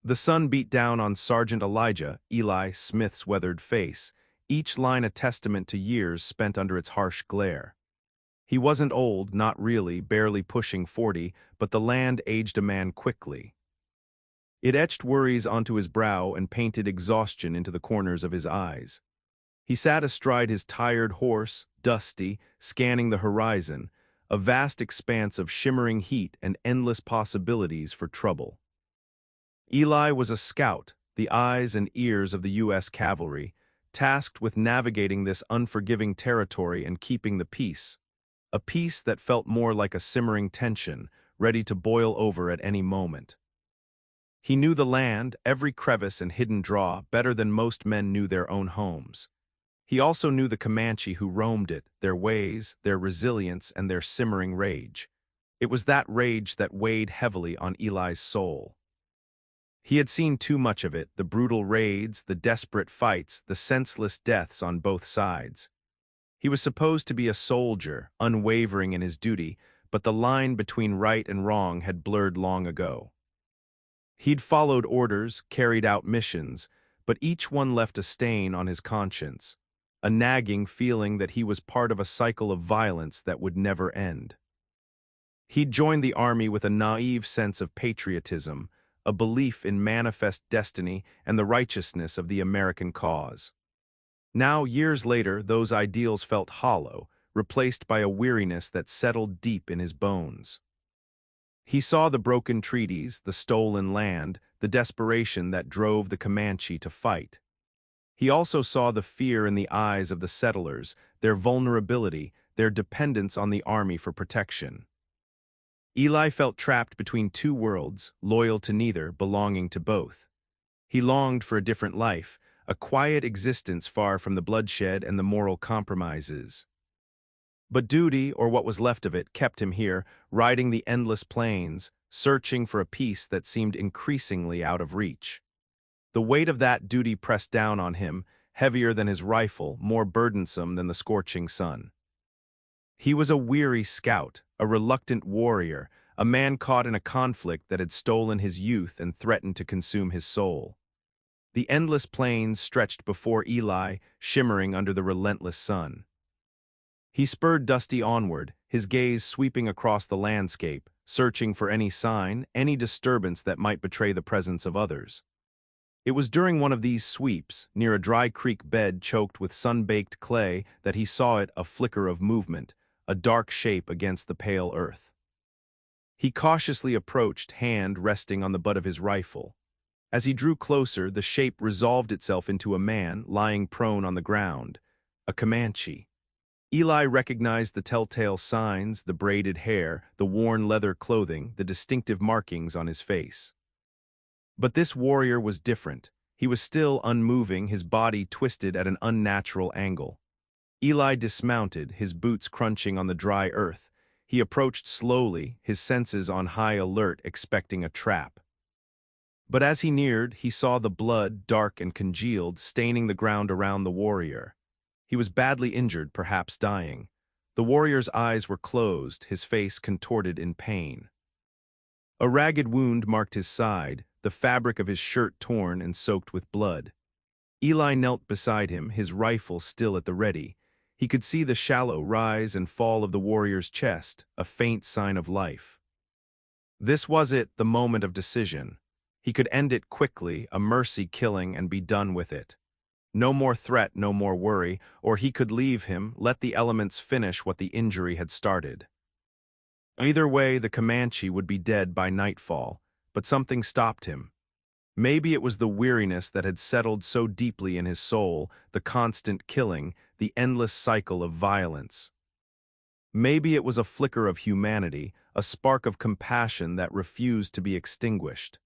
The sun beat down on Sergeant Elijah, Eli Smith's weathered face, each line a testament to years spent under its harsh glare. He wasn't old, not really, barely pushing 40, but the land aged a man quickly. It etched worries onto his brow and painted exhaustion into the corners of his eyes. He sat astride his tired horse, dusty, scanning the horizon, a vast expanse of shimmering heat and endless possibilities for trouble. Eli was a scout, the eyes and ears of the U.S. cavalry, tasked with navigating this unforgiving territory and keeping the peace, a peace that felt more like a simmering tension, ready to boil over at any moment. He knew the land, every crevice and hidden draw, better than most men knew their own homes. He also knew the Comanche who roamed it, their ways, their resilience, and their simmering rage. It was that rage that weighed heavily on Eli's soul. He had seen too much of it, the brutal raids, the desperate fights, the senseless deaths on both sides. He was supposed to be a soldier, unwavering in his duty, but the line between right and wrong had blurred long ago. He'd followed orders, carried out missions, but each one left a stain on his conscience, a nagging feeling that he was part of a cycle of violence that would never end. He'd joined the army with a naive sense of patriotism, a belief in manifest destiny and the righteousness of the American cause. Now, years later, those ideals felt hollow, replaced by a weariness that settled deep in his bones. He saw the broken treaties, the stolen land, the desperation that drove the Comanche to fight. He also saw the fear in the eyes of the settlers, their vulnerability, their dependence on the army for protection. Eli felt trapped between two worlds, loyal to neither, belonging to both. He longed for a different life, a quiet existence far from the bloodshed and the moral compromises. But duty, or what was left of it, kept him here, riding the endless plains, searching for a peace that seemed increasingly out of reach. The weight of that duty pressed down on him, heavier than his rifle, more burdensome than the scorching sun. He was a weary scout, a reluctant warrior, a man caught in a conflict that had stolen his youth and threatened to consume his soul. The endless plains stretched before Eli, shimmering under the relentless sun. He spurred Dusty onward, his gaze sweeping across the landscape, searching for any sign, any disturbance that might betray the presence of others. It was during one of these sweeps, near a dry creek bed choked with sun-baked clay, that he saw it, a flicker of movement, a dark shape against the pale earth. He cautiously approached, hand resting on the butt of his rifle. As he drew closer, the shape resolved itself into a man lying prone on the ground, a Comanche. Eli recognized the telltale signs, the braided hair, the worn leather clothing, the distinctive markings on his face. But this warrior was different. He was still unmoving, his body twisted at an unnatural angle. Eli dismounted, his boots crunching on the dry earth. He approached slowly, his senses on high alert, expecting a trap. But as he neared, he saw the blood, dark and congealed, staining the ground around the warrior. He was badly injured, perhaps dying. The warrior's eyes were closed, his face contorted in pain. A ragged wound marked his side, the fabric of his shirt torn and soaked with blood. Eli knelt beside him, his rifle still at the ready. He could see the shallow rise and fall of the warrior's chest, a faint sign of life. This was it, the moment of decision. He could end it quickly, a mercy killing, and be done with it. No more threat, no more worry, or he could leave him, let the elements finish what the injury had started. Either way, the Comanche would be dead by nightfall, but something stopped him. Maybe it was the weariness that had settled so deeply in his soul, the constant killing, the endless cycle of violence. Maybe it was a flicker of humanity, a spark of compassion that refused to be extinguished.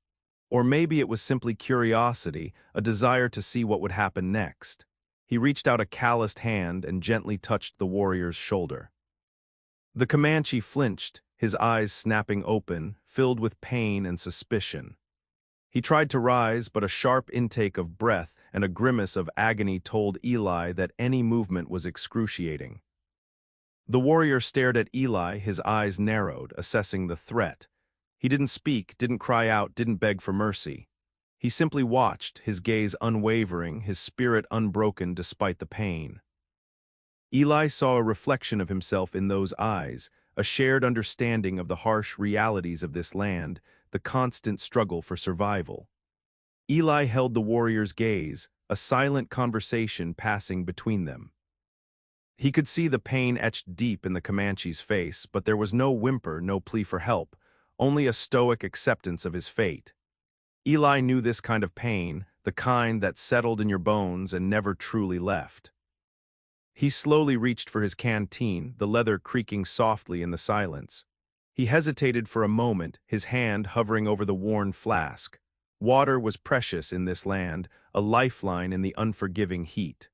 Or maybe it was simply curiosity, a desire to see what would happen next. He reached out a calloused hand and gently touched the warrior's shoulder. The Comanche flinched, his eyes snapping open, filled with pain and suspicion. He tried to rise, but a sharp intake of breath and a grimace of agony told Eli that any movement was excruciating. The warrior stared at Eli, his eyes narrowed, assessing the threat. He didn't speak, didn't cry out, didn't beg for mercy. He simply watched, his gaze unwavering, his spirit unbroken despite the pain. Eli saw a reflection of himself in those eyes, a shared understanding of the harsh realities of this land, the constant struggle for survival. Eli held the warrior's gaze, a silent conversation passing between them. He could see the pain etched deep in the Comanche's face, but there was no whimper, no plea for help, only a stoic acceptance of his fate. Eli knew this kind of pain, the kind that settled in your bones and never truly left. He slowly reached for his canteen, the leather creaking softly in the silence. He hesitated for a moment, his hand hovering over the worn flask. Water was precious in this land, a lifeline in the unforgiving heat.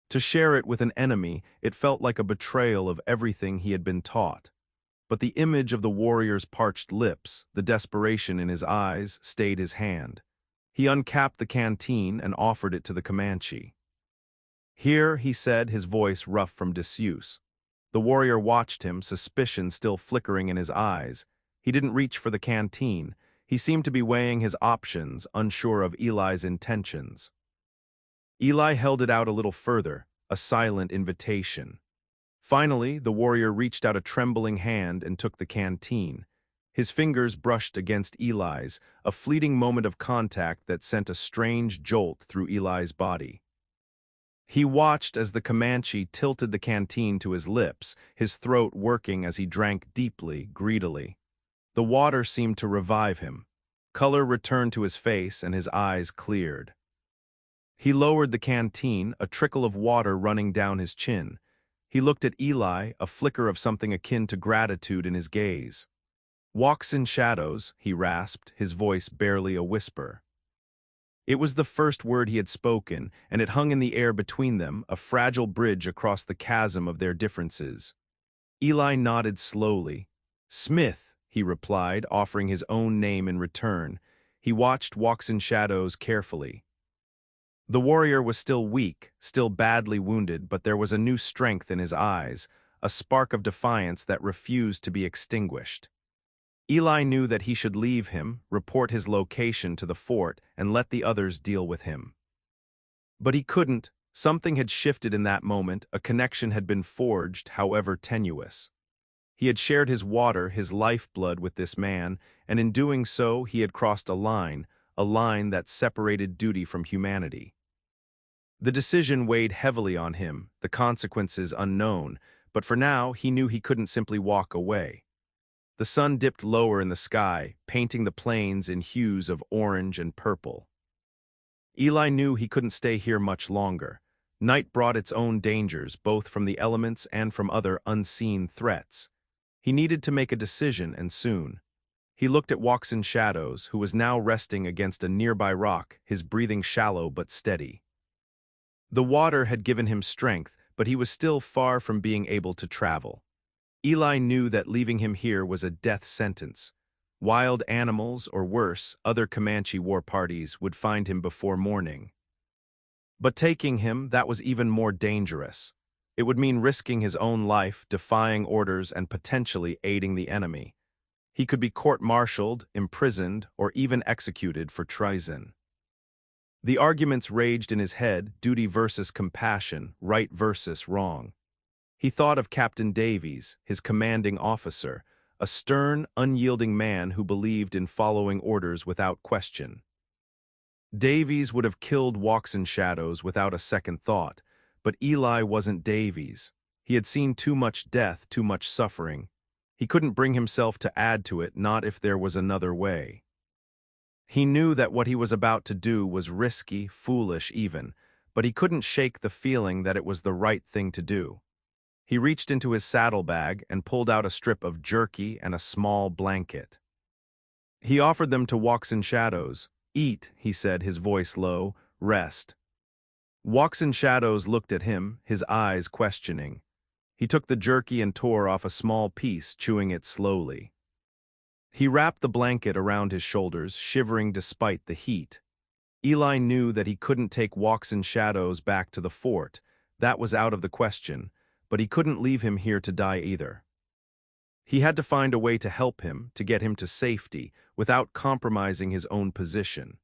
To share it with an enemy, it felt like a betrayal of everything he had been taught. But the image of the warrior's parched lips, the desperation in his eyes, stayed his hand. He uncapped the canteen and offered it to the Comanche. "Here," he said, his voice rough from disuse. The warrior watched him, suspicion still flickering in his eyes. He didn't reach for the canteen. He seemed to be weighing his options, unsure of Eli's intentions. Eli held it out a little further, a silent invitation. Finally, the warrior reached out a trembling hand and took the canteen. His fingers brushed against Eli's, a fleeting moment of contact that sent a strange jolt through Eli's body. He watched as the Comanche tilted the canteen to his lips, his throat working as he drank deeply, greedily. The water seemed to revive him. Color returned to his face and his eyes cleared. He lowered the canteen, a trickle of water running down his chin. He looked at Eli, a flicker of something akin to gratitude in his gaze. "Walks in shadows," he rasped, his voice barely a whisper. It was the first word he had spoken, and it hung in the air between them, a fragile bridge across the chasm of their differences. Eli nodded slowly. "Smith," he replied, offering his own name in return. He watched Walks in Shadows carefully. The warrior was still weak, still badly wounded, but there was a new strength in his eyes, a spark of defiance that refused to be extinguished. Eli knew that he should leave him, report his location to the fort, and let the others deal with him. But he couldn't. Something had shifted in that moment, a connection had been forged, however tenuous. He had shared his water, his lifeblood with this man, and in doing so he had crossed a line that separated duty from humanity. The decision weighed heavily on him, the consequences unknown, but for now he knew he couldn't simply walk away. The sun dipped lower in the sky, painting the plains in hues of orange and purple. Eli knew he couldn't stay here much longer. Night brought its own dangers, both from the elements and from other unseen threats. He needed to make a decision, and soon. He looked at Walks in Shadows, who was now resting against a nearby rock, his breathing shallow but steady. The water had given him strength, but he was still far from being able to travel. Eli knew that leaving him here was a death sentence. Wild animals, or worse, other Comanche war parties, would find him before morning. But taking him, that was even more dangerous. It would mean risking his own life, defying orders, and potentially aiding the enemy. He could be court-martialed, imprisoned, or even executed for treason. The arguments raged in his head, duty versus compassion, right versus wrong. He thought of Captain Davies, his commanding officer, a stern, unyielding man who believed in following orders without question. Davies would have killed Walks in Shadows without a second thought, but Eli wasn't Davies. He had seen too much death, too much suffering. He couldn't bring himself to add to it, not if there was another way. He knew that what he was about to do was risky, foolish even, but he couldn't shake the feeling that it was the right thing to do. He reached into his saddlebag and pulled out a strip of jerky and a small blanket. He offered them to Walks in Shadows. "Eat," he said, his voice low. "Rest." Walks in Shadows looked at him, his eyes questioning. He took the jerky and tore off a small piece, chewing it slowly. He wrapped the blanket around his shoulders, shivering despite the heat. Eli knew that he couldn't take Walks in Shadows back to the fort. That was out of the question, but he couldn't leave him here to die either. He had to find a way to help him, to get him to safety, without compromising his own position.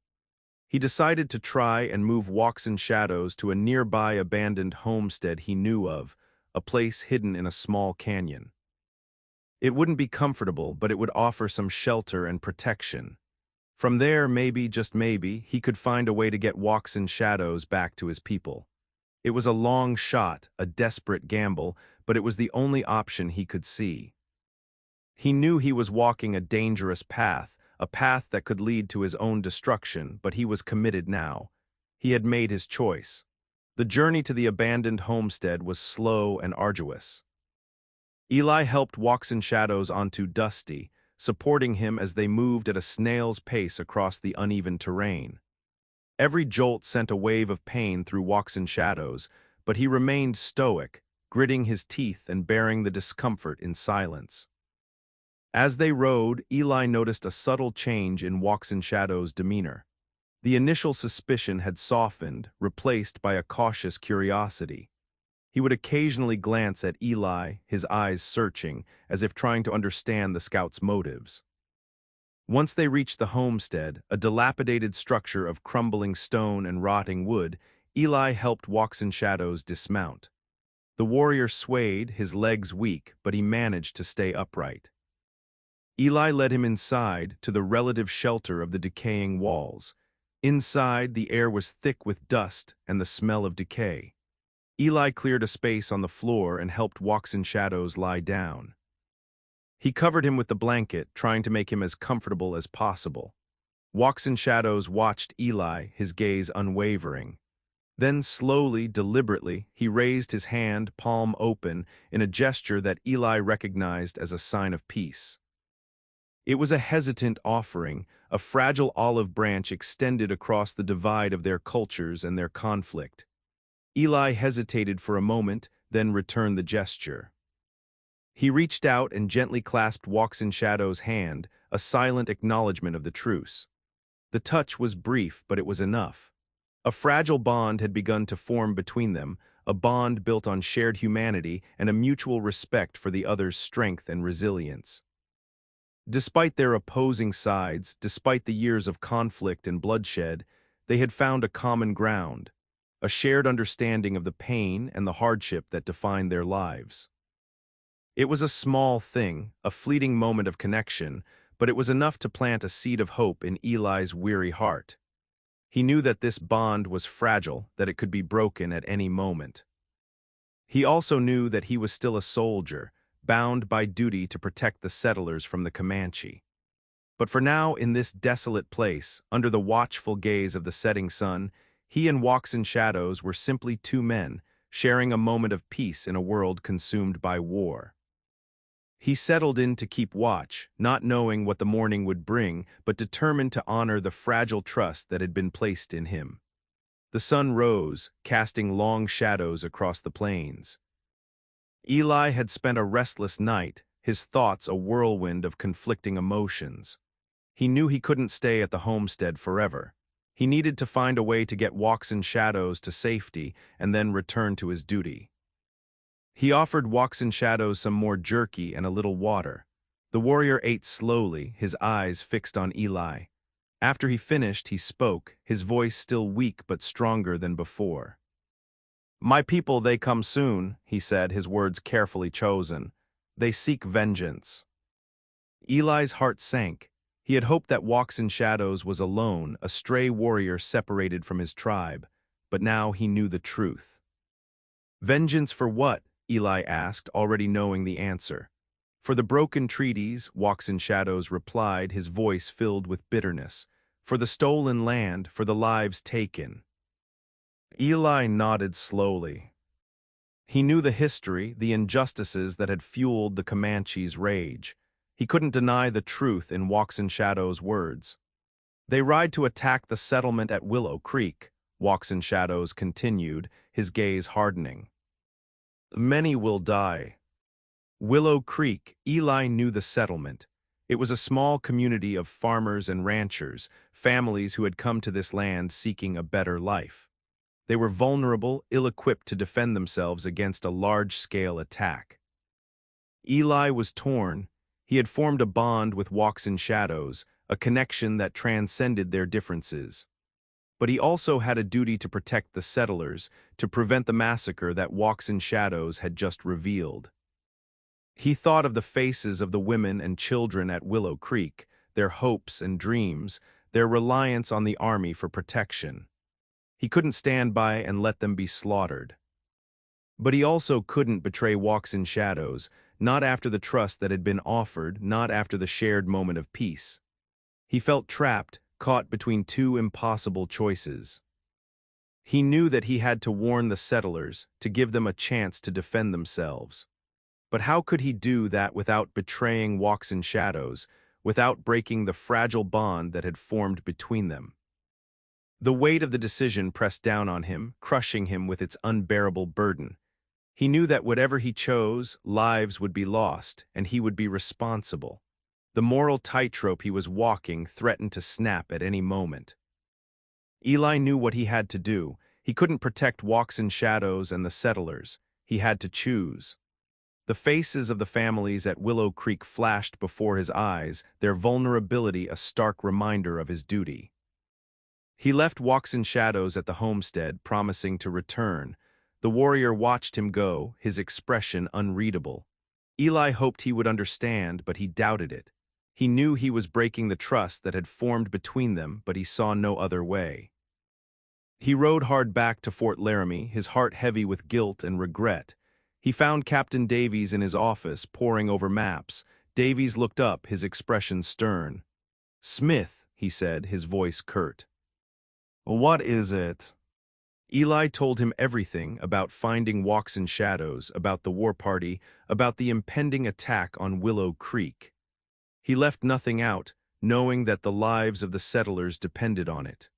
He decided to try and move Walks and Shadows to a nearby abandoned homestead he knew of, a place hidden in a small canyon. It wouldn't be comfortable, but it would offer some shelter and protection. From there, maybe, just maybe, he could find a way to get Walks and Shadows back to his people. It was a long shot, a desperate gamble, but it was the only option he could see. He knew he was walking a dangerous path, a path that could lead to his own destruction, but he was committed now. He had made his choice. The journey to the abandoned homestead was slow and arduous. Eli helped Walks and Shadows onto Dusty, supporting him as they moved at a snail's pace across the uneven terrain. Every jolt sent a wave of pain through Walks and Shadows, but he remained stoic, gritting his teeth and bearing the discomfort in silence. As they rode, Eli noticed a subtle change in Walks and Shadows' demeanor. The initial suspicion had softened, replaced by a cautious curiosity. He would occasionally glance at Eli, his eyes searching, as if trying to understand the scout's motives. Once they reached the homestead, a dilapidated structure of crumbling stone and rotting wood, Eli helped Walks and Shadows dismount. The warrior swayed, his legs weak, but he managed to stay upright. Eli led him inside, to the relative shelter of the decaying walls. Inside, the air was thick with dust and the smell of decay. Eli cleared a space on the floor and helped Walks and Shadows lie down. He covered him with the blanket, trying to make him as comfortable as possible. Walks and Shadows watched Eli, his gaze unwavering. Then slowly, deliberately, he raised his hand, palm open, in a gesture that Eli recognized as a sign of peace. It was a hesitant offering, a fragile olive branch extended across the divide of their cultures and their conflict. Eli hesitated for a moment, then returned the gesture. He reached out and gently clasped Walks and Shadows' hand, a silent acknowledgement of the truce. The touch was brief, but it was enough. A fragile bond had begun to form between them, a bond built on shared humanity and a mutual respect for the other's strength and resilience. Despite their opposing sides, despite the years of conflict and bloodshed, they had found a common ground, a shared understanding of the pain and the hardship that defined their lives. It was a small thing, a fleeting moment of connection, but it was enough to plant a seed of hope in Eli's weary heart. He knew that this bond was fragile, that it could be broken at any moment. He also knew that he was still a soldier, bound by duty to protect the settlers from the Comanche. But for now, in this desolate place, under the watchful gaze of the setting sun, he and Walks and Shadows were simply two men, sharing a moment of peace in a world consumed by war. He settled in to keep watch, not knowing what the morning would bring, but determined to honor the fragile trust that had been placed in him. The sun rose, casting long shadows across the plains. Eli had spent a restless night, his thoughts a whirlwind of conflicting emotions. He knew he couldn't stay at the homestead forever. He needed to find a way to get Walks and Shadows to safety and then return to his duty. He offered Walks and Shadows some more jerky and a little water. The warrior ate slowly, his eyes fixed on Eli. After he finished, he spoke, his voice still weak but stronger than before. "My people, they come soon," he said, his words carefully chosen. "They seek vengeance." Eli's heart sank. He had hoped that Walks and Shadows was alone, a stray warrior separated from his tribe, but now he knew the truth. "Vengeance for what?" Eli asked, already knowing the answer. "For the broken treaties," Walks and Shadows replied, his voice filled with bitterness. "For the stolen land, for the lives taken." Eli nodded slowly. He knew the history, the injustices that had fueled the Comanche's rage. He couldn't deny the truth in Walks and Shadows' words. "They ride to attack the settlement at Willow Creek," Walks and Shadows continued, his gaze hardening. "Many will die." Willow Creek, Eli knew the settlement. It was a small community of farmers and ranchers, families who had come to this land seeking a better life. They were vulnerable, ill-equipped to defend themselves against a large-scale attack. Eli was torn. He had formed a bond with Walks and Shadows, a connection that transcended their differences. But he also had a duty to protect the settlers, to prevent the massacre that Walks in Shadows had just revealed. He thought of the faces of the women and children at Willow Creek, their hopes and dreams, their reliance on the army for protection. He couldn't stand by and let them be slaughtered. But he also couldn't betray Walks in Shadows, not after the trust that had been offered, not after the shared moment of peace. He felt trapped, caught between two impossible choices. He knew that he had to warn the settlers, to give them a chance to defend themselves. But how could he do that without betraying Walks in Shadows, without breaking the fragile bond that had formed between them? The weight of the decision pressed down on him, crushing him with its unbearable burden. He knew that whatever he chose, lives would be lost, and he would be responsible. The moral tightrope he was walking threatened to snap at any moment. Eli knew what he had to do. He couldn't protect Walks in Shadows and the settlers. He had to choose. The faces of the families at Willow Creek flashed before his eyes, their vulnerability a stark reminder of his duty. He left Walks in Shadows at the homestead, promising to return. The warrior watched him go, his expression unreadable. Eli hoped he would understand, but he doubted it. He knew he was breaking the trust that had formed between them, but he saw no other way. He rode hard back to Fort Laramie, his heart heavy with guilt and regret. He found Captain Davies in his office, poring over maps. Davies looked up, his expression stern. "Smith," he said, his voice curt. "What is it?" Eli told him everything about finding Walks in Shadows, about the war party, about the impending attack on Willow Creek. He left nothing out, knowing that the lives of the settlers depended on it.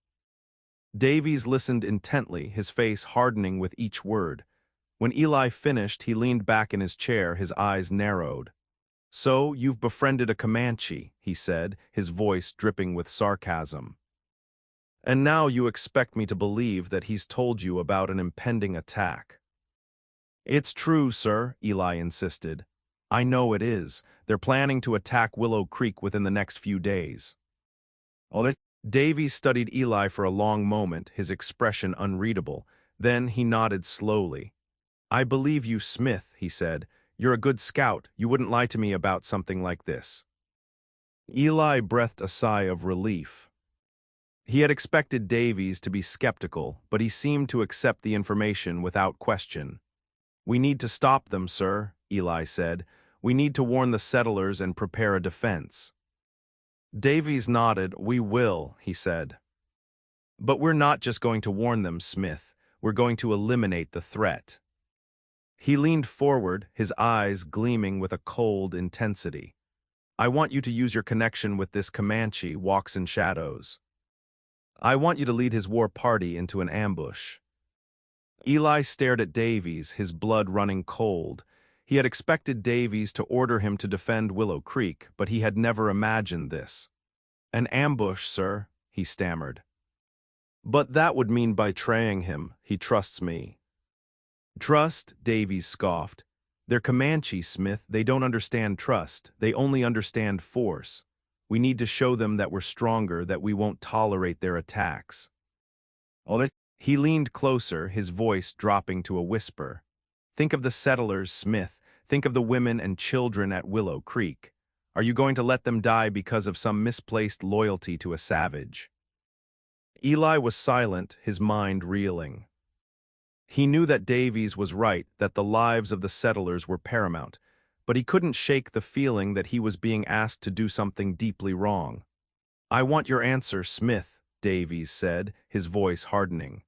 Davies listened intently, his face hardening with each word. When Eli finished, he leaned back in his chair, his eyes narrowed. "So, you've befriended a Comanche," he said, his voice dripping with sarcasm. "And now you expect me to believe that he's told you about an impending attack." "It's true, sir," Eli insisted. "I know it is. They're planning to attack Willow Creek within the next few days." Davies studied Eli for a long moment, his expression unreadable. Then he nodded slowly. "I believe you, Smith," he said. "You're a good scout. You wouldn't lie to me about something like this." Eli breathed a sigh of relief. He had expected Davies to be skeptical, but he seemed to accept the information without question. "We need to stop them, sir," Eli said. "We need to warn the settlers and prepare a defense." Davies nodded. "We will," he said. "But we're not just going to warn them, Smith. We're going to eliminate the threat." He leaned forward, his eyes gleaming with a cold intensity. "I want you to use your connection with this Comanche, Walks in Shadows. I want you to lead his war party into an ambush." Eli stared at Davies, his blood running cold. He had expected Davies to order him to defend Willow Creek, but he had never imagined this. "An ambush, sir," he stammered. "But that would mean betraying him. He trusts me." "Trust?" Davies scoffed. "They're Comanche, Smith. They don't understand trust. They only understand force. We need to show them that we're stronger, that we won't tolerate their attacks." He leaned closer, his voice dropping to a whisper. "Think of the settlers, Smith. Think of the women and children at Willow Creek. Are you going to let them die because of some misplaced loyalty to a savage?" Eli was silent, his mind reeling. He knew that Davies was right, that the lives of the settlers were paramount, but he couldn't shake the feeling that he was being asked to do something deeply wrong. "I want your answer, Smith," Davies said, his voice hardening.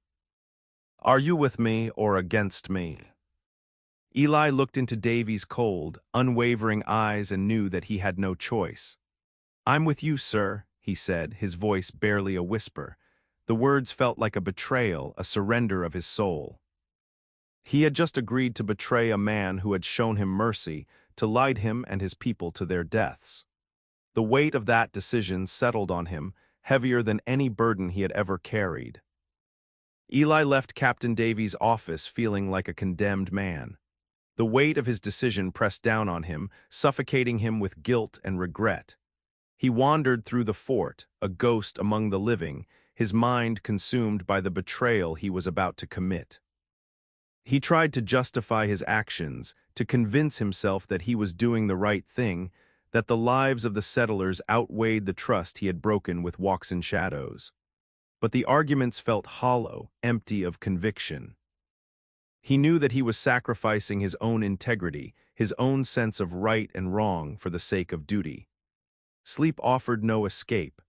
"Are you with me or against me?" Eli looked into Davies' cold, unwavering eyes and knew that he had no choice. "I'm with you, sir," he said, his voice barely a whisper. The words felt like a betrayal, a surrender of his soul. He had just agreed to betray a man who had shown him mercy, to lead him and his people to their deaths. The weight of that decision settled on him, heavier than any burden he had ever carried. Eli left Captain Davies' office feeling like a condemned man. The weight of his decision pressed down on him, suffocating him with guilt and regret. He wandered through the fort, a ghost among the living, his mind consumed by the betrayal he was about to commit. He tried to justify his actions, to convince himself that he was doing the right thing, that the lives of the settlers outweighed the trust he had broken with Walks in Shadows. But the arguments felt hollow, empty of conviction. He knew that he was sacrificing his own integrity, his own sense of right and wrong for the sake of duty. Sleep offered no escape.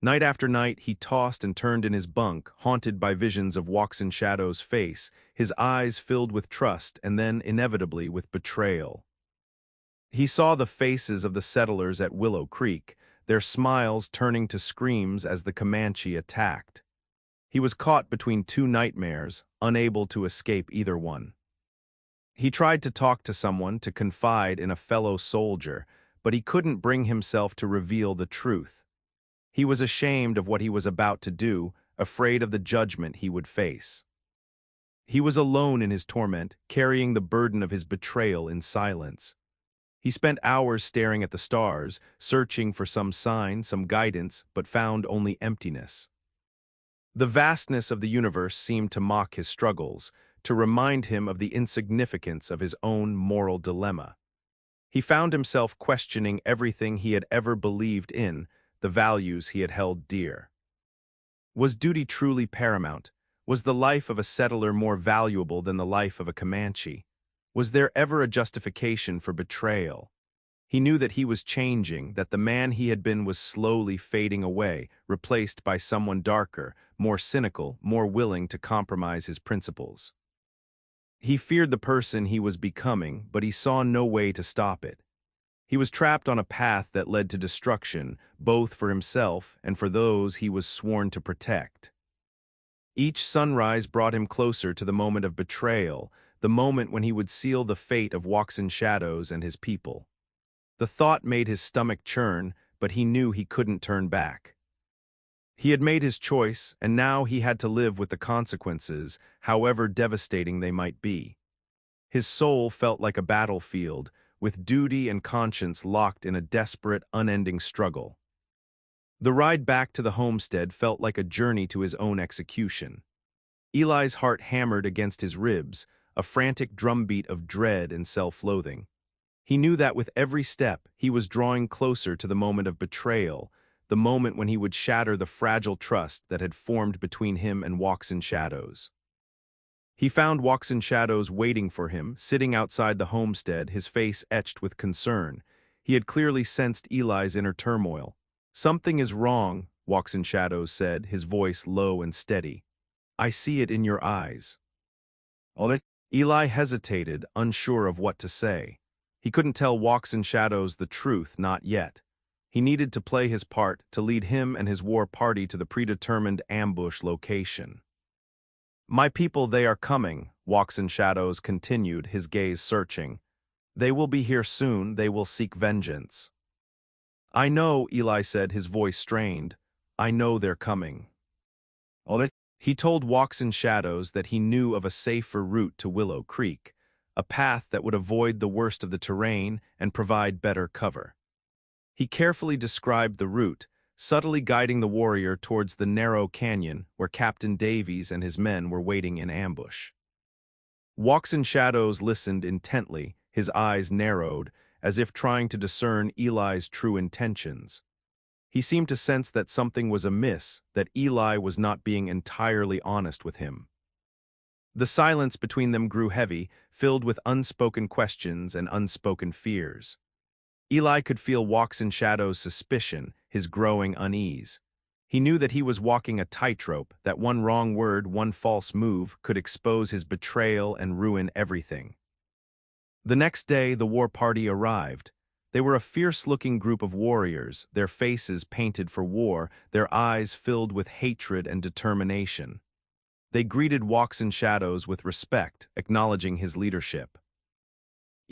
Night after night, he tossed and turned in his bunk, haunted by visions of Walks in Shadow's face, his eyes filled with trust and then, inevitably, with betrayal. He saw the faces of the settlers at Willow Creek, their smiles turning to screams as the Comanche attacked. He was caught between two nightmares, unable to escape either one. He tried to talk to someone, to confide in a fellow soldier, but he couldn't bring himself to reveal the truth. He was ashamed of what he was about to do, afraid of the judgment he would face. He was alone in his torment, carrying the burden of his betrayal in silence. He spent hours staring at the stars, searching for some sign, some guidance, but found only emptiness. The vastness of the universe seemed to mock his struggles, to remind him of the insignificance of his own moral dilemma. He found himself questioning everything he had ever believed in, the values he had held dear. Was duty truly paramount? Was the life of a settler more valuable than the life of a Comanche? Was there ever a justification for betrayal? He knew that he was changing, that the man he had been was slowly fading away, replaced by someone darker, more cynical, more willing to compromise his principles. He feared the person he was becoming, but he saw no way to stop it. He was trapped on a path that led to destruction, both for himself and for those he was sworn to protect. Each sunrise brought him closer to the moment of betrayal, the moment when he would seal the fate of Walks in Shadows and his people. The thought made his stomach churn, but he knew he couldn't turn back. He had made his choice, and now he had to live with the consequences, however devastating they might be. His soul felt like a battlefield, with duty and conscience locked in a desperate, unending struggle. The ride back to the homestead felt like a journey to his own execution. Eli's heart hammered against his ribs, a frantic drumbeat of dread and self-loathing. He knew that with every step, he was drawing closer to the moment of betrayal, the moment when he would shatter the fragile trust that had formed between him and Walks in Shadows. He found Walks in Shadows waiting for him, sitting outside the homestead, his face etched with concern. He had clearly sensed Eli's inner turmoil. "Something is wrong," Walks in Shadows said, his voice low and steady. "I see it in your eyes." Eli hesitated, unsure of what to say. He couldn't tell Walks in Shadows the truth, not yet. He needed to play his part, to lead him and his war party to the predetermined ambush location. "My people, they are coming," Walks in Shadows continued, his gaze searching. "They will be here soon, they will seek vengeance." "I know," Eli said, his voice strained. "I know they're coming." He told Walks in Shadows that he knew of a safer route to Willow Creek, a path that would avoid the worst of the terrain and provide better cover. He carefully described the route, subtly guiding the warrior towards the narrow canyon where Captain Davies and his men were waiting in ambush. Walks in Shadows listened intently, his eyes narrowed, as if trying to discern Eli's true intentions. He seemed to sense that something was amiss, that Eli was not being entirely honest with him. The silence between them grew heavy, filled with unspoken questions and unspoken fears. Eli could feel Walks in Shadows' suspicion, his growing unease. He knew that he was walking a tightrope, that one wrong word, one false move could expose his betrayal and ruin everything. The next day, the war party arrived. They were a fierce-looking group of warriors, their faces painted for war, their eyes filled with hatred and determination. They greeted Walks in Shadows with respect, acknowledging his leadership.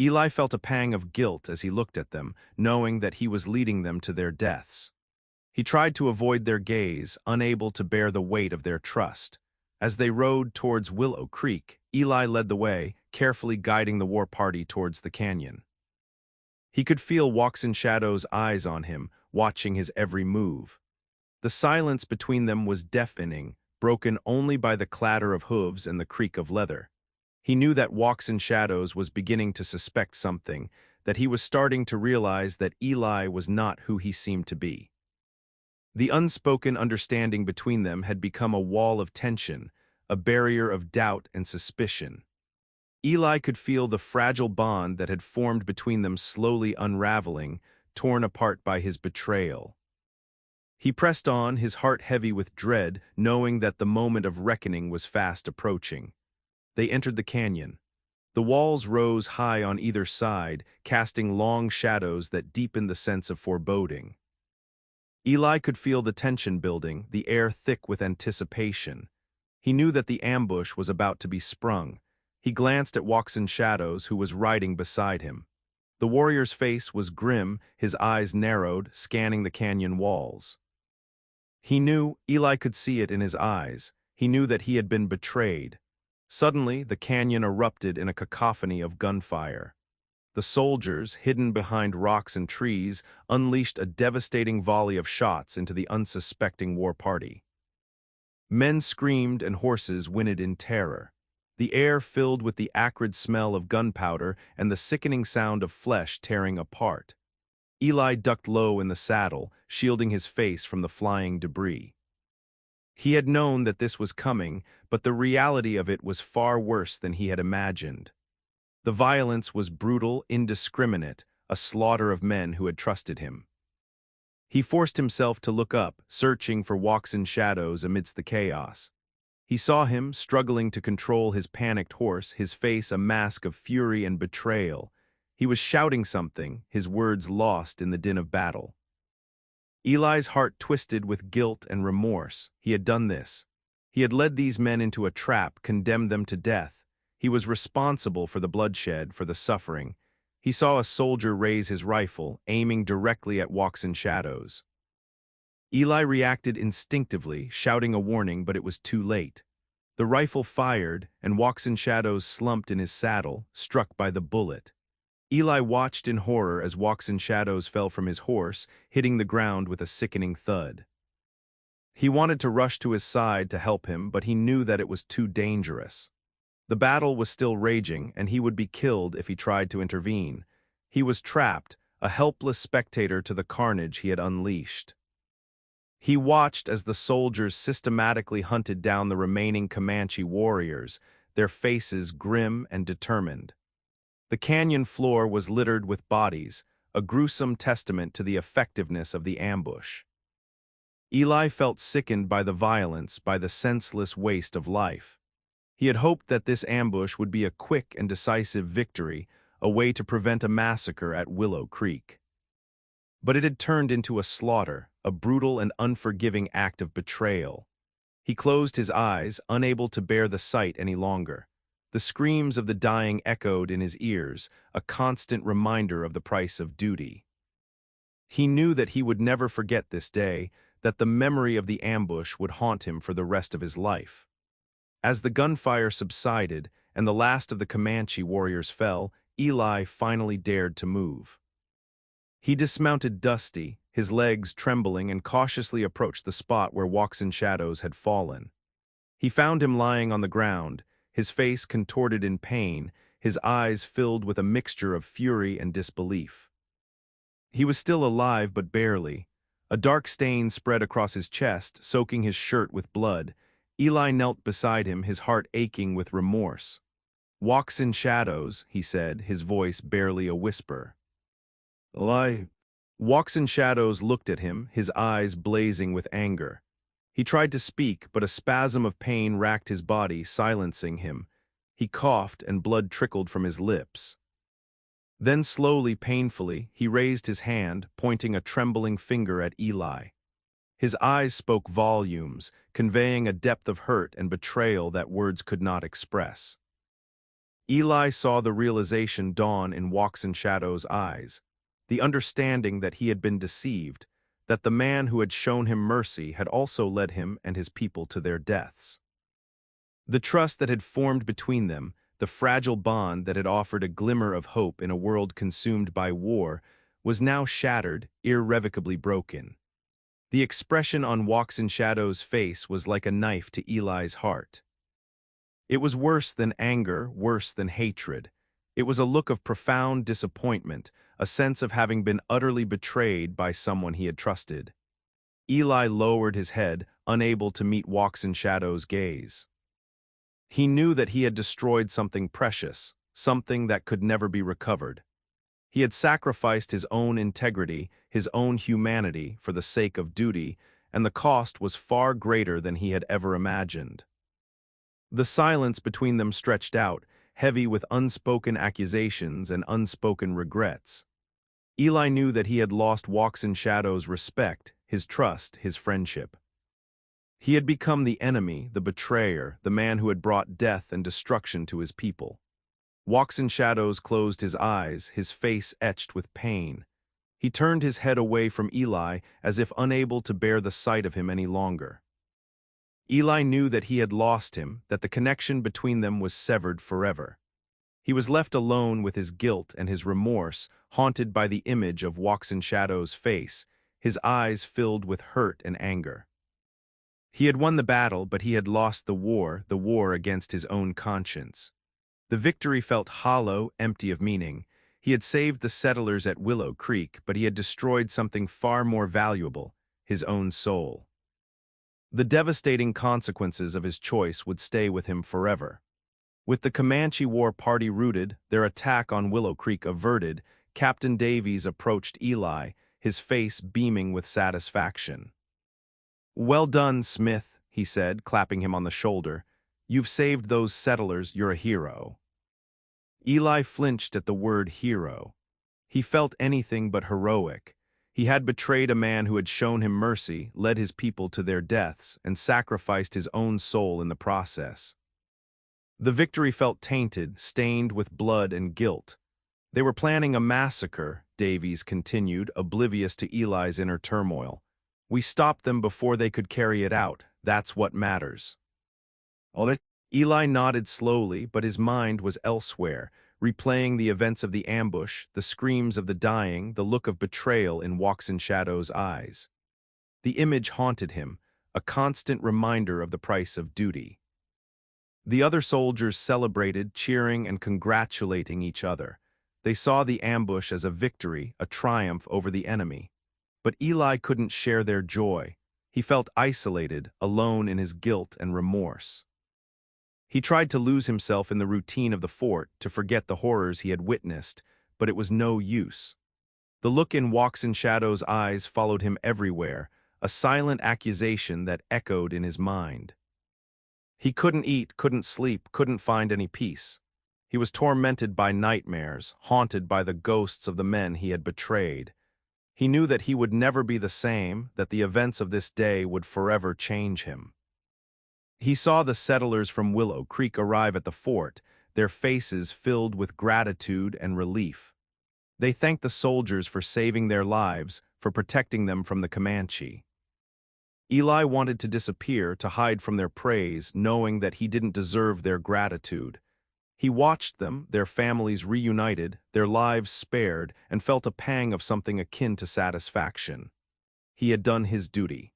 Eli felt a pang of guilt as he looked at them, knowing that he was leading them to their deaths. He tried to avoid their gaze, unable to bear the weight of their trust. As they rode towards Willow Creek, Eli led the way, carefully guiding the war party towards the canyon. He could feel Walks in Shadows' eyes on him, watching his every move. The silence between them was deafening, broken only by the clatter of hooves and the creak of leather. He knew that Walks in Shadows was beginning to suspect something, that he was starting to realize that Eli was not who he seemed to be. The unspoken understanding between them had become a wall of tension, a barrier of doubt and suspicion. Eli could feel the fragile bond that had formed between them slowly unraveling, torn apart by his betrayal. He pressed on, his heart heavy with dread, knowing that the moment of reckoning was fast approaching. They entered the canyon. The walls rose high on either side, casting long shadows that deepened the sense of foreboding. Eli could feel the tension building, the air thick with anticipation. He knew that the ambush was about to be sprung. He glanced at Walks in Shadows, who was riding beside him. The warrior's face was grim, his eyes narrowed, scanning the canyon walls. He knew, Eli could see it in his eyes, he knew that he had been betrayed. Suddenly, the canyon erupted in a cacophony of gunfire. The soldiers, hidden behind rocks and trees, unleashed a devastating volley of shots into the unsuspecting war party. Men screamed and horses whinnied in terror. The air filled with the acrid smell of gunpowder and the sickening sound of flesh tearing apart. Eli ducked low in the saddle, shielding his face from the flying debris. He had known that this was coming, but the reality of it was far worse than he had imagined. The violence was brutal, indiscriminate, a slaughter of men who had trusted him. He forced himself to look up, searching for Walks in Shadows amidst the chaos. He saw him, struggling to control his panicked horse, his face a mask of fury and betrayal. He was shouting something, his words lost in the din of battle. Eli's heart twisted with guilt and remorse. He had done this. He had led these men into a trap, condemned them to death. He was responsible for the bloodshed, for the suffering. He saw a soldier raise his rifle, aiming directly at Walks in Shadows. Eli reacted instinctively, shouting a warning, but it was too late. The rifle fired, and Walks in Shadows slumped in his saddle, struck by the bullet. Eli watched in horror as Walks in Shadows fell from his horse, hitting the ground with a sickening thud. He wanted to rush to his side to help him, but he knew that it was too dangerous. The battle was still raging, and he would be killed if he tried to intervene. He was trapped, a helpless spectator to the carnage he had unleashed. He watched as the soldiers systematically hunted down the remaining Comanche warriors, their faces grim and determined. The canyon floor was littered with bodies, a gruesome testament to the effectiveness of the ambush. Eli felt sickened by the violence, by the senseless waste of life. He had hoped that this ambush would be a quick and decisive victory, a way to prevent a massacre at Willow Creek. But it had turned into a slaughter, a brutal and unforgiving act of betrayal. He closed his eyes, unable to bear the sight any longer. The screams of the dying echoed in his ears, a constant reminder of the price of duty. He knew that he would never forget this day, that the memory of the ambush would haunt him for the rest of his life. As the gunfire subsided and the last of the Comanche warriors fell, Eli finally dared to move. He dismounted Dusty, his legs trembling, and cautiously approached the spot where Walks in Shadows had fallen. He found him lying on the ground, his face contorted in pain, his eyes filled with a mixture of fury and disbelief. He was still alive, but barely. A dark stain spread across his chest, soaking his shirt with blood. Eli knelt beside him, his heart aching with remorse. "Walks in Shadows," he said, his voice barely a whisper. "Eli." Walks in Shadows looked at him, his eyes blazing with anger. He tried to speak, but a spasm of pain racked his body, silencing him. He coughed, and blood trickled from his lips. Then slowly, painfully, he raised his hand, pointing a trembling finger at Eli. His eyes spoke volumes, conveying a depth of hurt and betrayal that words could not express. Eli saw the realization dawn in Walks in Shadows' eyes, the understanding that he had been deceived, that the man who had shown him mercy had also led him and his people to their deaths. The trust that had formed between them, the fragile bond that had offered a glimmer of hope in a world consumed by war, was now shattered, irrevocably broken. The expression on Walks in Shadow's face was like a knife to Eli's heart. It was worse than anger, worse than hatred. It was a look of profound disappointment, a sense of having been utterly betrayed by someone he had trusted. Eli lowered his head, unable to meet Walks in Shadow's gaze. He knew that he had destroyed something precious, something that could never be recovered. He had sacrificed his own integrity, his own humanity, for the sake of duty, and the cost was far greater than he had ever imagined. The silence between them stretched out, heavy with unspoken accusations and unspoken regrets. Eli knew that he had lost Walks in Shadow's respect, his trust, his friendship. He had become the enemy, the betrayer, the man who had brought death and destruction to his people. Walks in Shadows closed his eyes, his face etched with pain. He turned his head away from Eli as if unable to bear the sight of him any longer. Eli knew that he had lost him, that the connection between them was severed forever. He was left alone with his guilt and his remorse, haunted by the image of Walks in Shadow's face, his eyes filled with hurt and anger. He had won the battle, but he had lost the war against his own conscience. The victory felt hollow, empty of meaning. He had saved the settlers at Willow Creek, but he had destroyed something far more valuable, his own soul. The devastating consequences of his choice would stay with him forever. With the Comanche War Party rooted, their attack on Willow Creek averted, Captain Davies approached Eli, his face beaming with satisfaction. "Well done, Smith," he said, clapping him on the shoulder. "You've saved those settlers, you're a hero." Eli flinched at the word hero. He felt anything but heroic. He had betrayed a man who had shown him mercy, led his people to their deaths, and sacrificed his own soul in the process. The victory felt tainted, stained with blood and guilt. They were planning a massacre, Davies continued, oblivious to Eli's inner turmoil. "We stopped them before they could carry it out. That's what matters." Eli nodded slowly, but his mind was elsewhere, replaying the events of the ambush, the screams of the dying, the look of betrayal in Walks in Shadow's eyes. The image haunted him, a constant reminder of the price of duty. The other soldiers celebrated, cheering and congratulating each other. They saw the ambush as a victory, a triumph over the enemy. But Eli couldn't share their joy. He felt isolated, alone in his guilt and remorse. He tried to lose himself in the routine of the fort, to forget the horrors he had witnessed, but it was no use. The look in Walks in Shadow's eyes followed him everywhere, a silent accusation that echoed in his mind. He couldn't eat, couldn't sleep, couldn't find any peace. He was tormented by nightmares, haunted by the ghosts of the men he had betrayed. He knew that he would never be the same, that the events of this day would forever change him. He saw the settlers from Willow Creek arrive at the fort, their faces filled with gratitude and relief. They thanked the soldiers for saving their lives, for protecting them from the Comanche. Eli wanted to disappear, to hide from their praise, knowing that he didn't deserve their gratitude. He watched them, their families reunited, their lives spared, and felt a pang of something akin to satisfaction. He had done his duty.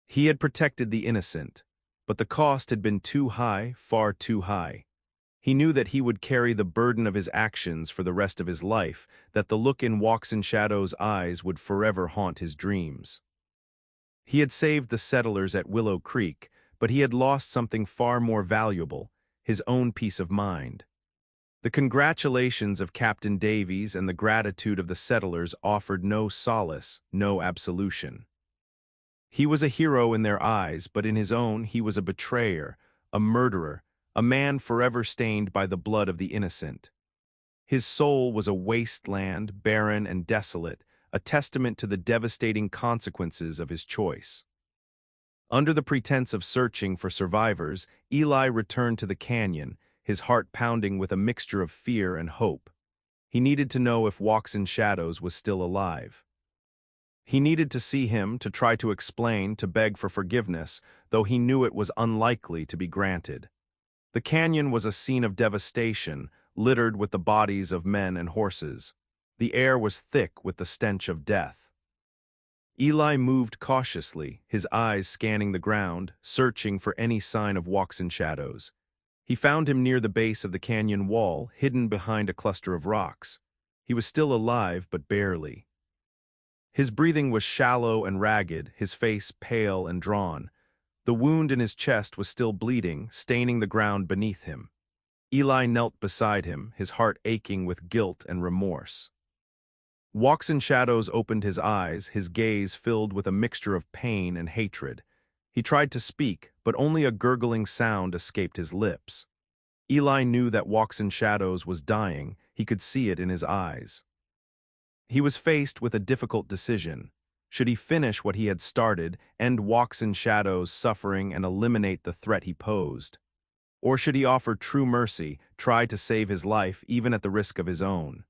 He had protected the innocent, but the cost had been too high, far too high. He knew that he would carry the burden of his actions for the rest of his life, that the look in Walks in Shadow's eyes would forever haunt his dreams. He had saved the settlers at Willow Creek, but he had lost something far more valuable, his own peace of mind. The congratulations of Captain Davies and the gratitude of the settlers offered no solace, no absolution. He was a hero in their eyes, but in his own he was a betrayer, a murderer, a man forever stained by the blood of the innocent. His soul was a wasteland, barren and desolate, a testament to the devastating consequences of his choice. Under the pretense of searching for survivors, Eli returned to the canyon, his heart pounding with a mixture of fear and hope. He needed to know if Walks in Shadows was still alive. He needed to see him, to try to explain, to beg for forgiveness, though he knew it was unlikely to be granted. The canyon was a scene of devastation, littered with the bodies of men and horses. The air was thick with the stench of death. Eli moved cautiously, his eyes scanning the ground, searching for any sign of walks in shadows. He found him near the base of the canyon wall, hidden behind a cluster of rocks. He was still alive, but barely. His breathing was shallow and ragged, his face pale and drawn. The wound in his chest was still bleeding, staining the ground beneath him. Eli knelt beside him, his heart aching with guilt and remorse. Walks in Shadows opened his eyes, his gaze filled with a mixture of pain and hatred. He tried to speak, but only a gurgling sound escaped his lips. Eli knew that Walks in Shadows was dying, he could see it in his eyes. He was faced with a difficult decision. Should he finish what he had started, end Walks in Shadows' suffering and eliminate the threat he posed? Or should he offer true mercy, try to save his life even at the risk of his own?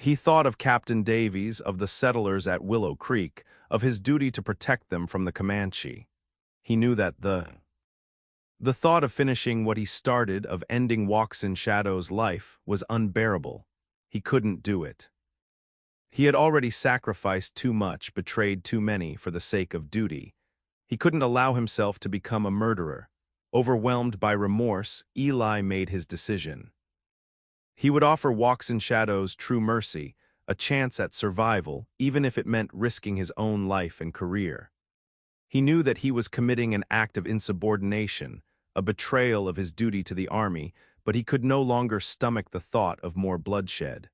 He thought of Captain Davies, of the settlers at Willow Creek, of his duty to protect them from the Comanche. He knew that the thought of finishing what he started, of ending Walks in Shadows' life, was unbearable. He couldn't do it. He had already sacrificed too much, betrayed too many for the sake of duty. He couldn't allow himself to become a murderer. Overwhelmed by remorse, Eli made his decision. He would offer Walks in Shadows true mercy, a chance at survival, even if it meant risking his own life and career. He knew that he was committing an act of insubordination, a betrayal of his duty to the army, but he could no longer stomach the thought of more bloodshed.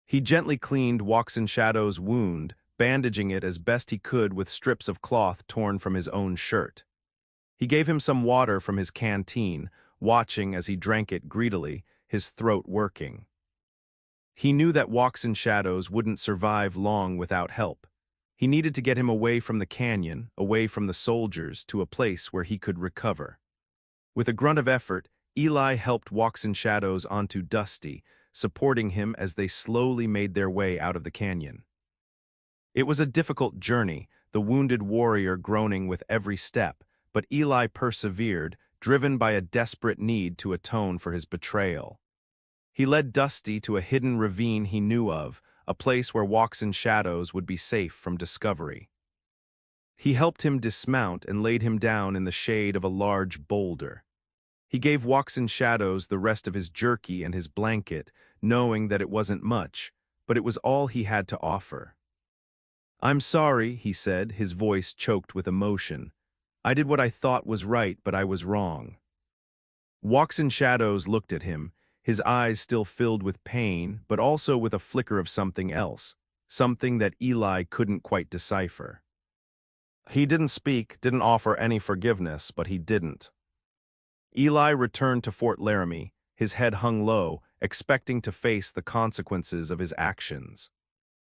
He gently cleaned Walks in Shadows' wound, bandaging it as best he could with strips of cloth torn from his own shirt. He gave him some water from his canteen, watching as he drank it greedily, his throat working. He knew that Walks in Shadows wouldn't survive long without help. He needed to get him away from the canyon, away from the soldiers, to a place where he could recover. With a grunt of effort, Eli helped Walks in Shadows onto Dusty, supporting him as they slowly made their way out of the canyon. It was a difficult journey, the wounded warrior groaning with every step, but Eli persevered, driven by a desperate need to atone for his betrayal. He led Dusty to a hidden ravine he knew of, a place where Walks in Shadows would be safe from discovery. He helped him dismount and laid him down in the shade of a large boulder. He gave Walks in Shadows the rest of his jerky and his blanket, knowing that it wasn't much, but it was all he had to offer. "I'm sorry," he said, his voice choked with emotion. "I did what I thought was right, but I was wrong." Walks in Shadows looked at him, his eyes still filled with pain, but also with a flicker of something else, something that Eli couldn't quite decipher. He didn't speak, didn't offer any forgiveness, but he didn't. Eli returned to Fort Laramie, his head hung low, expecting to face the consequences of his actions.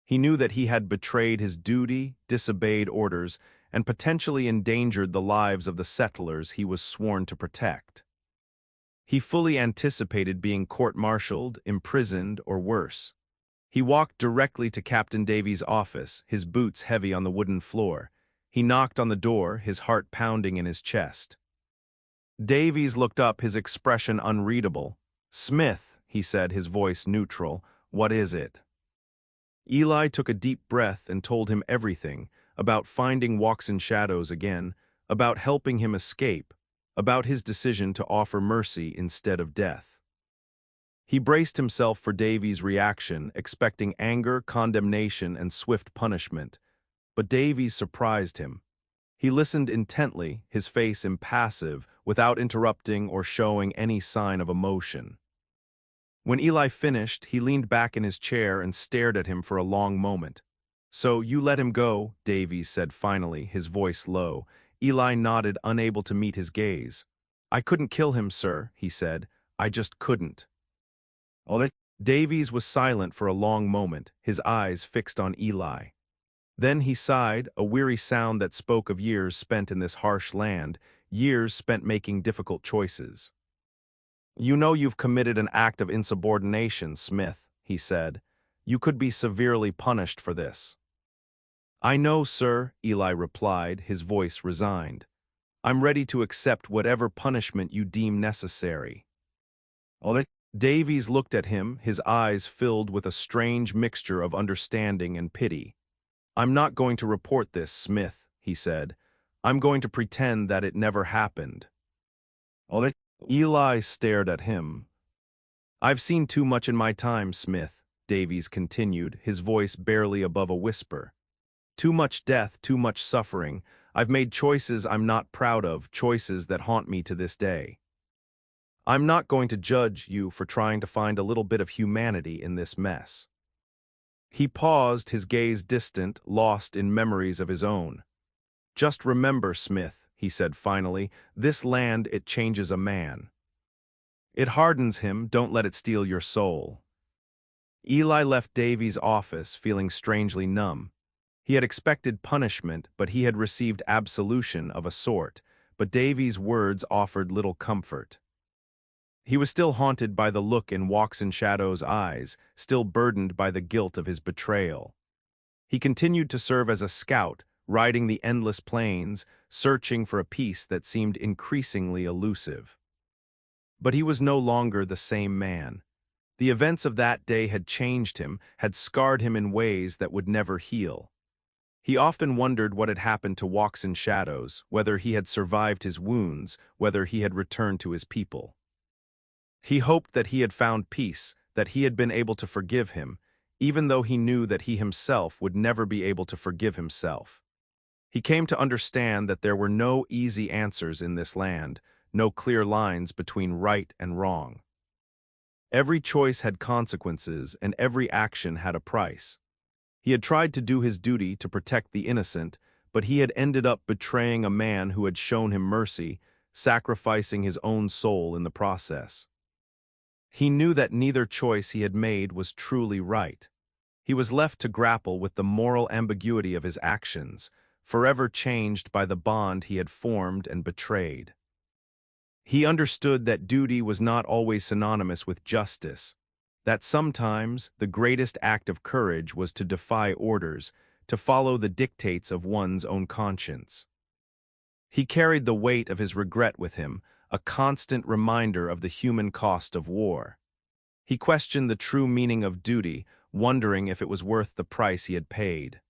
He knew that he had betrayed his duty, disobeyed orders, and potentially endangered the lives of the settlers he was sworn to protect. He fully anticipated being court-martialed, imprisoned, or worse. He walked directly to Captain Davies' office, his boots heavy on the wooden floor. He knocked on the door, his heart pounding in his chest. Davies looked up, his expression unreadable. "Smith," he said, his voice neutral, "what is it?" Eli took a deep breath and told him everything, about finding Walks in Shadows again, about helping him escape, about his decision to offer mercy instead of death. He braced himself for Davies' reaction, expecting anger, condemnation, and swift punishment. But Davies surprised him. He listened intently, his face impassive, without interrupting or showing any sign of emotion. When Eli finished, he leaned back in his chair and stared at him for a long moment. "So you let him go," Davies said finally, his voice low. Eli nodded, unable to meet his gaze. "I couldn't kill him, sir," he said. "I just couldn't." Davies was silent for a long moment, his eyes fixed on Eli. Then he sighed, a weary sound that spoke of years spent in this harsh land, years spent making difficult choices. "You know you've committed an act of insubordination, Smith," he said. "You could be severely punished for this." "I know, sir," Eli replied, his voice resigned. "I'm ready to accept whatever punishment you deem necessary." Davies looked at him, his eyes filled with a strange mixture of understanding and pity. "I'm not going to report this, Smith," he said. "I'm going to pretend that it never happened." Oh, that's Eli stared at him. "I've seen too much in my time, Smith," Davies continued, his voice barely above a whisper. "Too much death, too much suffering. I've made choices I'm not proud of, choices that haunt me to this day. I'm not going to judge you for trying to find a little bit of humanity in this mess." He paused, his gaze distant, lost in memories of his own. "Just remember, Smith," he said finally, "this land, it changes a man. It hardens him, don't let it steal your soul." Eli left Davies' office feeling strangely numb. He had expected punishment, but he had received absolution of a sort, but Davies' words offered little comfort. He was still haunted by the look in Walks in Shadow's eyes, still burdened by the guilt of his betrayal. He continued to serve as a scout, riding the endless plains, searching for a peace that seemed increasingly elusive. But he was no longer the same man. The events of that day had changed him, had scarred him in ways that would never heal. He often wondered what had happened to Walks in Shadows, whether he had survived his wounds, whether he had returned to his people. He hoped that he had found peace, that he had been able to forgive him, even though he knew that he himself would never be able to forgive himself. He came to understand that there were no easy answers in this land, no clear lines between right and wrong. Every choice had consequences, and every action had a price. He had tried to do his duty to protect the innocent, but he had ended up betraying a man who had shown him mercy, sacrificing his own soul in the process. He knew that neither choice he had made was truly right. He was left to grapple with the moral ambiguity of his actions, forever changed by the bond he had formed and betrayed. He understood that duty was not always synonymous with justice, that sometimes the greatest act of courage was to defy orders, to follow the dictates of one's own conscience. He carried the weight of his regret with him, a constant reminder of the human cost of war. He questioned the true meaning of duty, wondering if it was worth the price he had paid.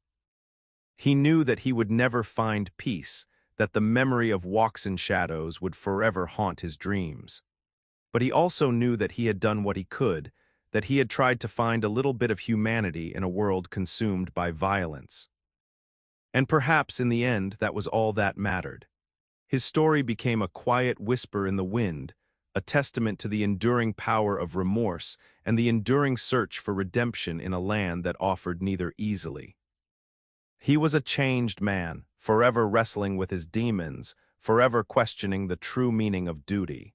He knew that he would never find peace, that the memory of Walks in Shadows would forever haunt his dreams. But he also knew that he had done what he could, that he had tried to find a little bit of humanity in a world consumed by violence. And perhaps in the end that was all that mattered. His story became a quiet whisper in the wind, a testament to the enduring power of remorse and the enduring search for redemption in a land that offered neither easily. He was a changed man, forever wrestling with his demons, forever questioning the true meaning of duty.